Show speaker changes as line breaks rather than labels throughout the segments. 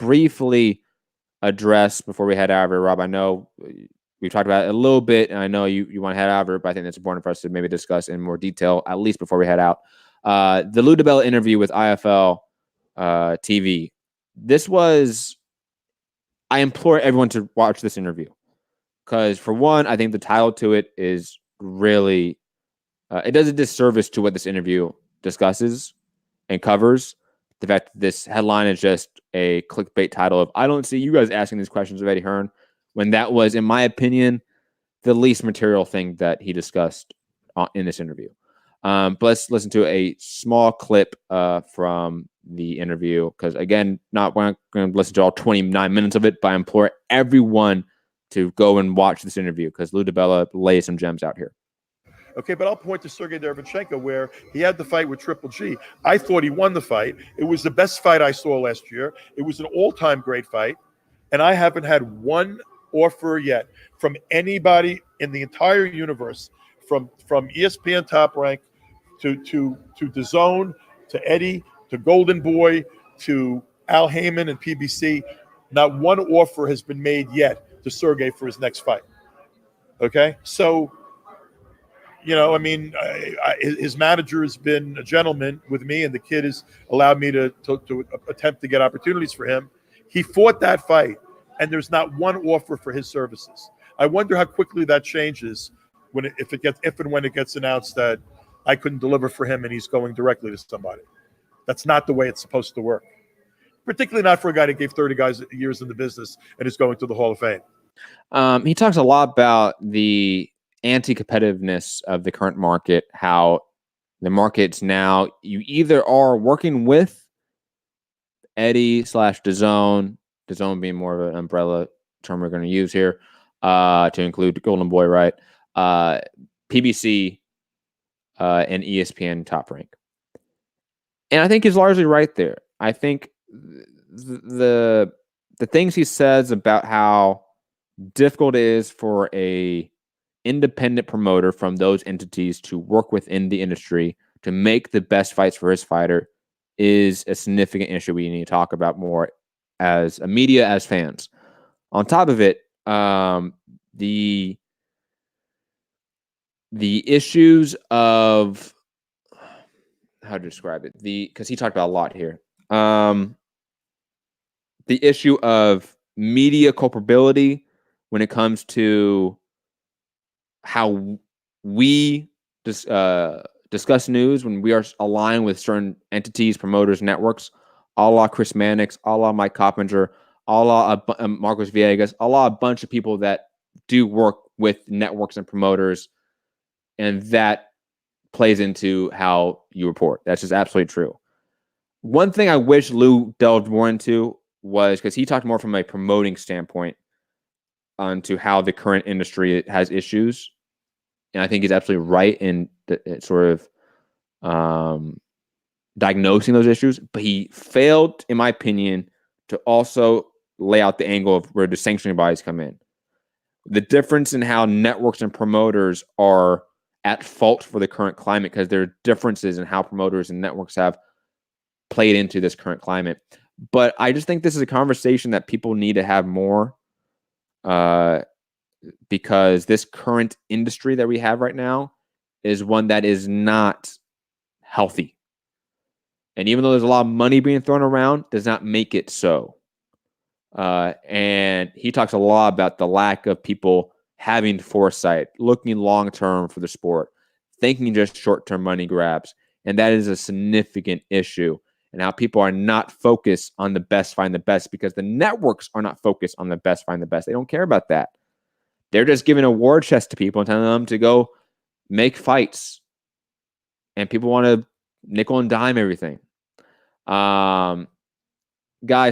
briefly address before we head out of here, Rob? I know we've talked about it a little bit, and I know you want to head out of it, but I think it's important for us to maybe discuss in more detail, at least before we head out. The Lou DiBella interview with IFL TV. This was, I implore everyone to watch this interview because, for one, I think the title to it is really, it does a disservice to what this interview discusses and covers. The fact that this headline is just a clickbait title of, I don't see you guys asking these questions of Eddie Hearn, when that was, in my opinion, the least material thing that he discussed in this interview. But let's listen to a small clip from the interview because, again, we're not going to listen to all 29 minutes of it, but I implore everyone to go and watch this interview because Lou DiBella lays some gems out here.
Okay, but I'll point to Sergey Derevyanchenko where he had the fight with Triple G. I thought he won the fight. It was the best fight I saw last year. It was an all-time great fight, and I haven't had one offer yet from anybody in the entire universe, from ESPN Top Rank to DAZN, to Eddie, to Golden Boy, to Al Heyman and PBC. Not one offer has been made yet to Sergey for his next fight. Okay, so. I mean, his manager has been a gentleman with me, and the kid has allowed me to attempt to get opportunities for him. He fought that fight, and there's not one offer for his services. I wonder how quickly that changes if and when it gets announced that I couldn't deliver for him and he's going directly to somebody. That's not the way it's supposed to work, particularly not for a guy that gave 30 years in the business and is going to the Hall of Fame.
He talks a lot about the anti-competitiveness of the current market, how the market's now, you either are working with Eddie / DAZN being more of an umbrella term we're going to use here to include Golden Boy, right? PBC and ESPN Top Rank. And I think he's largely right there. I think the things he says about how difficult it is for a independent promoter from those entities to work within the industry to make the best fights for his fighter is a significant issue we need to talk about more as a media, as fans. On top of it, the issues of how to describe it, because he talked about a lot here. The issue of media culpability when it comes to how we discuss news when we are aligned with certain entities, promoters, networks, a la Chris Mannix, a la Mike Coppinger, a la Marcos Villegas, a la a bunch of people that do work with networks and promoters, and that plays into how you report. That's just absolutely true. One thing I wish Lou delved more into was, because he talked more from a promoting standpoint onto how the current industry has issues. And I think he's absolutely right in sort of diagnosing those issues. But he failed, in my opinion, to also lay out the angle of where the sanctioning bodies come in. The difference in how networks and promoters are at fault for the current climate, because there are differences in how promoters and networks have played into this current climate. But I just think this is a conversation that people need to have more, because this current industry that we have right now is one that is not healthy. And even though there's a lot of money being thrown around, does not make it so. And he talks a lot about the lack of people having foresight, looking long-term for the sport, thinking just short-term money grabs. And that is a significant issue. And how people are not focused on the best, find the best, because the networks are not focused on the best, find the best. They don't care about that. They're just giving a war chest to people and telling them to go make fights. And people want to nickel and dime everything. Guys,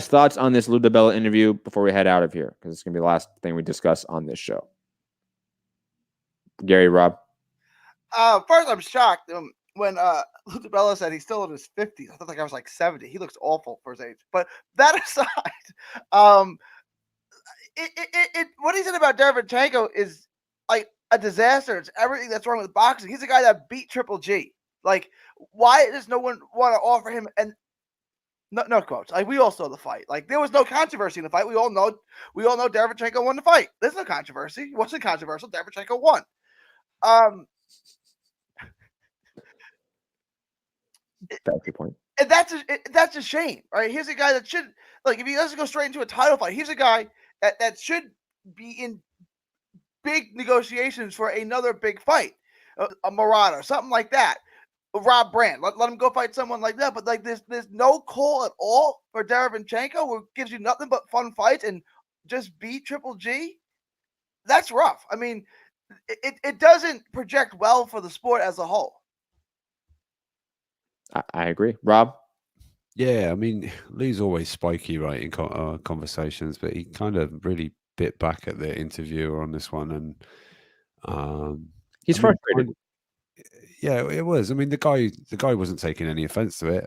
thoughts on this Lou DiBella interview before we head out of here? Because it's going to be the last thing we discuss on this show. Gary, Rob?
First, I'm shocked. When Lou DiBella said he's still in his 50s, I thought the guy was like 70. He looks awful for his age. But that aside, what he said about Derevyanchenko is like a disaster. It's everything that's wrong with boxing. He's the guy that beat Triple G. Like, why does no one want to offer him? And No quotes. Like we all saw the fight. Like there was no controversy in the fight. We all know Derevchenko won the fight. There's no controversy. It wasn't controversial. Derevchenko won.
That's your point.
And that's a shame, right? Here's a guy that should, like, if he doesn't go straight into a title fight, here's a guy that should be in big negotiations for another big fight, a Murata, something like that. Rob Brand, let him go fight someone like that. But like, there's no call at all for Derevchenko, who gives you nothing but fun fights and just beat Triple G. That's rough. I mean, it doesn't project well for the sport as a whole.
I agree. Rob?
Yeah, I mean, Lou's always spiky, right, in conversations, but he kind of really bit back at the interviewer on this one, and
he's frustrated.
Yeah, it was. I mean, the guy wasn't taking any offense to it.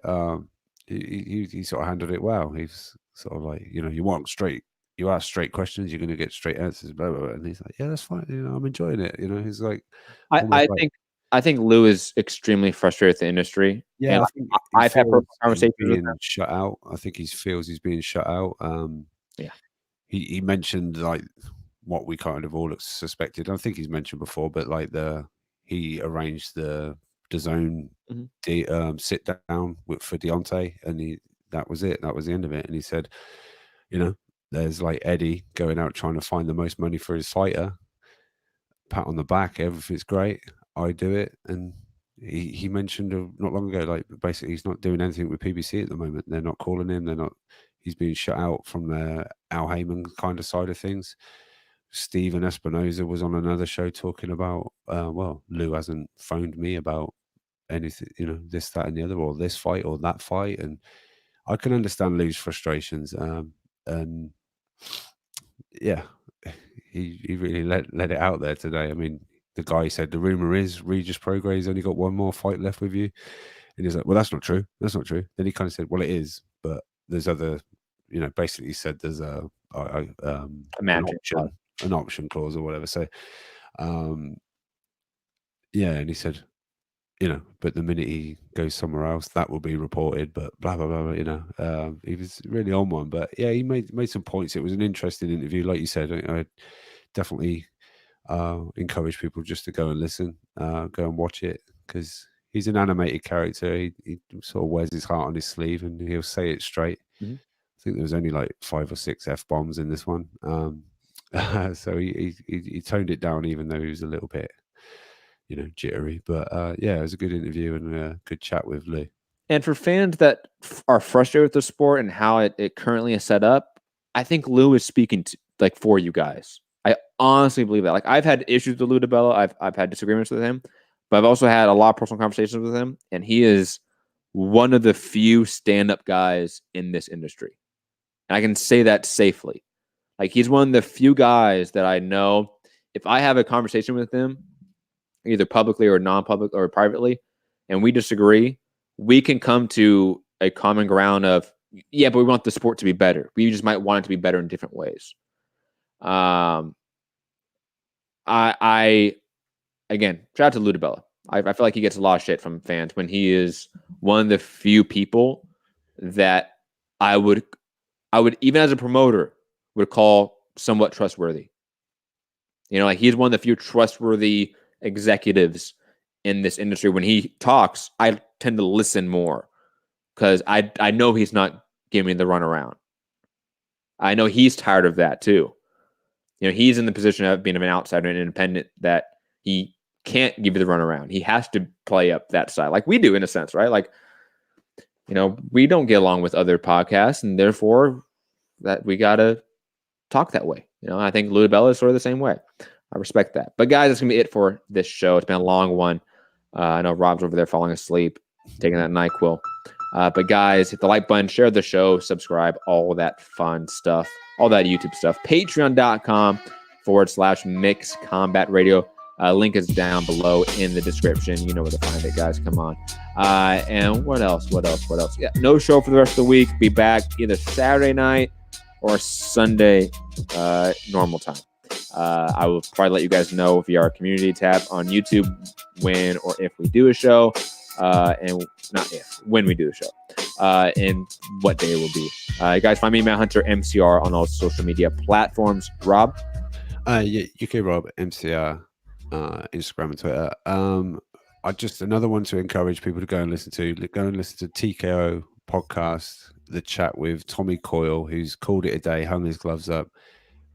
He sort of handled it well. He's sort of like, you ask straight questions, you're going to get straight answers, blah, blah, blah. And he's like, yeah, that's fine. I'm enjoying it. He's like,
I think Lou is extremely frustrated with the industry.
Yeah,
I've had personal conversations with him.
Shut out. I think he feels he's being shut out.
Yeah.
He mentioned like what we kind of all suspected. I think he's mentioned before, but like he arranged the DAZN sit down for Deontay, and that was it. That was the end of it. And he said, there's like Eddie going out trying to find the most money for his fighter. Pat on the back, everything's great. I do it. And he mentioned not long ago, like basically he's not doing anything with PBC at the moment. They're not calling him. He's being shut out from the Al Heyman kind of side of things. Steven Espinoza was on another show talking about, Lou hasn't phoned me about anything, this, that, and the other, or this fight or that fight. And I can understand Lou's frustrations. And yeah, he really let it out there today. I mean, the guy said, the rumor is Regis Prograis only got one more fight left with you. And he's like, well, that's not true. That's not true. Then he kind of said, well, it is, but there's other, basically he said there's an option clause or whatever. So, yeah. And he said, but the minute he goes somewhere else, that will be reported, but blah, blah, blah, he was really on one, but yeah, he made some points. It was an interesting interview. Like you said, I definitely encourage people just to go and listen, go and watch it, because he's an animated character. He sort of wears his heart on his sleeve, and he'll say it straight. Mm-hmm. I think there was only like 5 or 6 F-bombs in this one. So he toned it down, even though he was a little bit, jittery. But yeah, it was a good interview and a good chat with Lou.
And for fans that are frustrated with the sport and how it currently is set up, I think Lou is speaking for you guys. I honestly believe that. Like, I've had issues with Lou DiBella. I've had disagreements with him, but I've also had a lot of personal conversations with him, and he is one of the few stand-up guys in this industry. And I can say that safely. Like, he's one of the few guys that I know, if I have a conversation with him, either publicly or non-public or privately, and we disagree, we can come to a common ground of, yeah, but we want the sport to be better. We just might want it to be better in different ways. Again, shout out to Lou DiBella. I feel like he gets a lot of shit from fans when he is one of the few people that I would even as a promoter would call somewhat trustworthy. Like, he's one of the few trustworthy executives in this industry. When he talks, I tend to listen more because I know he's not giving me the runaround. I know he's tired of that too. He's in the position of being an outsider and independent that he can't give you the runaround. He has to play up that side like we do, in a sense, right? Like, we don't get along with other podcasts, and therefore that we got to talk that way. I think Lou DiBella is sort of the same way. I respect that. But guys, that's going to be it for this show. It's been a long one. I know Rob's over there falling asleep, taking that NyQuil. But guys, hit the like button, share the show, subscribe, all that fun stuff, all that YouTube stuff. Patreon.com/Mixed Combat Radio. Link is down below in the description. You know where to find it, guys. Come on. And what else? Yeah, no show for the rest of the week. Be back either Saturday night or Sunday normal time. I will probably let you guys know via our community tab on YouTube when or if we do a show. And not if, when we do the show. and what day it will be. You guys find me, Matt Hunter, MCR, on all social media platforms. Rob?
Yeah, UK Rob, MCR, Instagram and Twitter. Another one to encourage people to go and listen to. Go and listen to TKO podcast, the chat with Tommy Coyle, who's called it a day, hung his gloves up.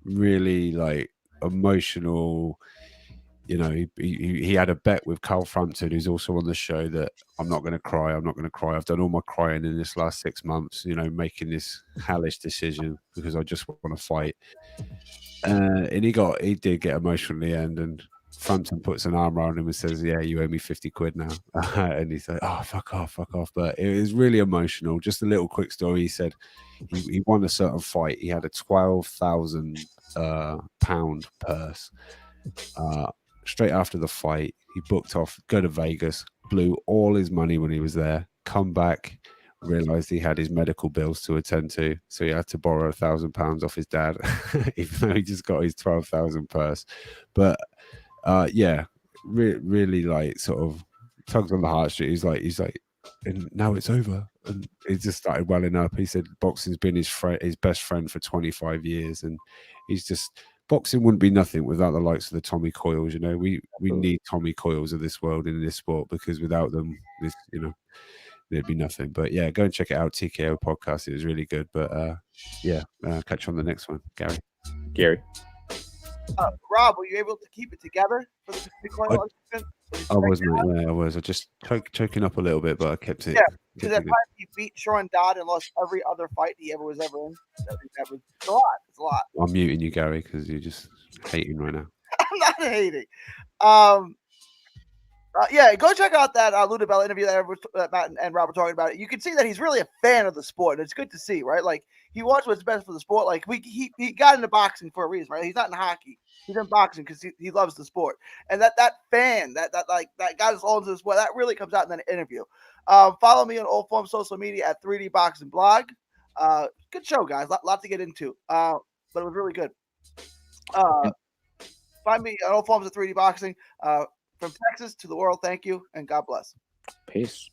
Really like emotional. You know, he had a bet with Carl Frampton, who's also on the show, that I'm not going to cry. I'm not going to cry. I've done all my crying in this last 6 months, you know, making this hellish decision because I just want to fight. And he did get emotional in the end. And Frampton puts an arm around him and says, "Yeah, you owe me 50 quid now." And he said, "Oh, fuck off." But it was really emotional. Just a little quick story. He said he won a certain fight. He had a £12,000 purse. Straight after the fight, he booked off, go to Vegas, blew all his money when he was there, come back, realized he had his medical bills to attend to, so he had to borrow £1,000 off his dad, even though he just got his 12,000 purse. But really like sort of tugs on the heartstrings. He's like, and now it's over. And he just started welling up. He said boxing's been his best friend for 25 years, and he's just. Boxing wouldn't be nothing without the likes of the Tommy Coyles. You know, we need Tommy Coyles of this world in this sport, because without them, there'd be nothing. But yeah, go and check it out. TKO podcast. It was really good. But catch you on the next one, Gary.
Rob, were you able to keep it together for the Coyle?
I was, mate. Yeah, I was. I just choking up a little bit, but I kept it.
Yeah, because that time he beat Sean Dodd and lost every other fight he ever was in. That was a lot. It's a lot.
I'm muting you, Gary, because you're just hating right now.
I'm not hating. Go check out that Lou DiBella interview that Matt and Rob were talking about. You can see that he's really a fan of the sport, and it's good to see, right? Like, he wants what's best for the sport. Like, he got into boxing for a reason, right? He's not in hockey. He's in boxing because he loves the sport. And that fan, that got us all into the sport, that really comes out in that interview. Follow me on all forms of social media at 3D Boxing Blog. Good show, guys. Lot to get into. But it was really good. Find me on all forms of 3D Boxing. From Texas to the world, thank you, and God bless.
Peace.